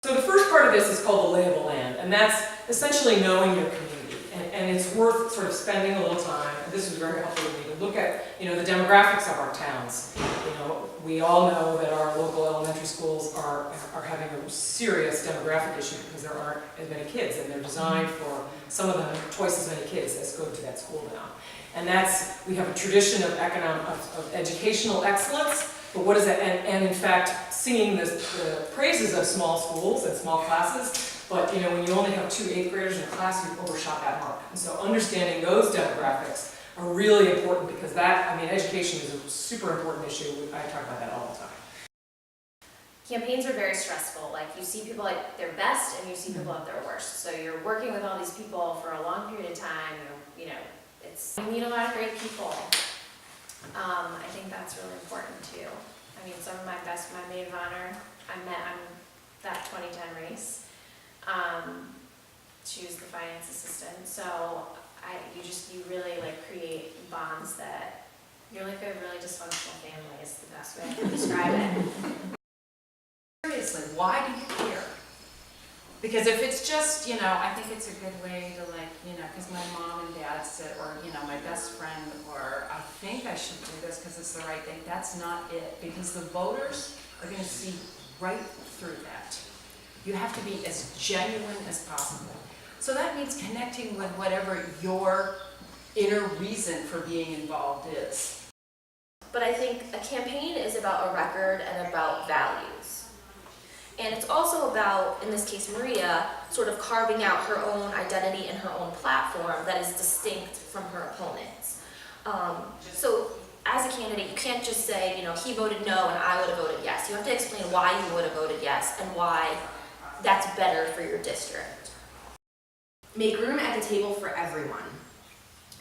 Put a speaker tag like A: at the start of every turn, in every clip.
A: So the first part of this is called the lay of the land, and that's essentially knowing your community. And it's worth sort of spending a little time, and this was very helpful to me, to look at, you know, the demographics of our towns. You know, we all know that our local elementary schools are having a serious demographic issue because there aren't as many kids, and they're designed for, some of them, twice as many kids as go to that school now. And that's, we have a tradition of educational excellence, but what is that, and in fact, singing the praises of small schools and small classes, but you know, when you only have 2 8th graders in a class, you've overshot that mark. And so understanding those demographics are really important because that, I mean, education is a super important issue. I talk about that all the time.
B: Campaigns are very stressful. Like, you see people at their best and you see people at their worst. So you're working with all these people for a long period of time. You know, you meet a lot of great people. I think that's really important too. I mean, some of my maid of honor, I met on that 2010 race. She was the finance assistant. So you really like create bonds that you're like a really dysfunctional family is the best way I can describe it.
C: Seriously, why do you care? Because if it's just, you know, I think it's a good way to, like, you know, because my mom and dad said, or, you know, my best friend, or I think I should do this because it's the right thing. That's not it, because the voters are going to see right through that. You have to be as genuine as possible. So that means connecting with whatever your inner reason for being involved is.
D: But I think a campaign is about a record and about values. And it's also about, in this case Maria, sort of carving out her own identity and her own platform that is distinct from her opponents. So as a candidate, you can't just say, you know, he voted no and I would have voted yes. You have to explain why you would have voted yes and why that's better for your district.
E: Make room at the table for everyone.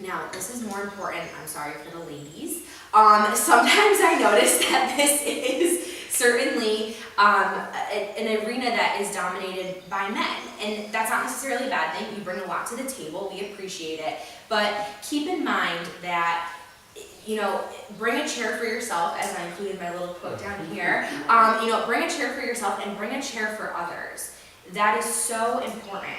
E: Now, this is more important, I'm sorry for the ladies. Sometimes I notice that this is certainly an arena that is dominated by men. And that's not necessarily a bad thing. You bring a lot to the table, we appreciate it. But keep in mind that, you know, bring a chair for yourself, as I included my little quote down here. You know, bring a chair for yourself and bring a chair for others. That is so important.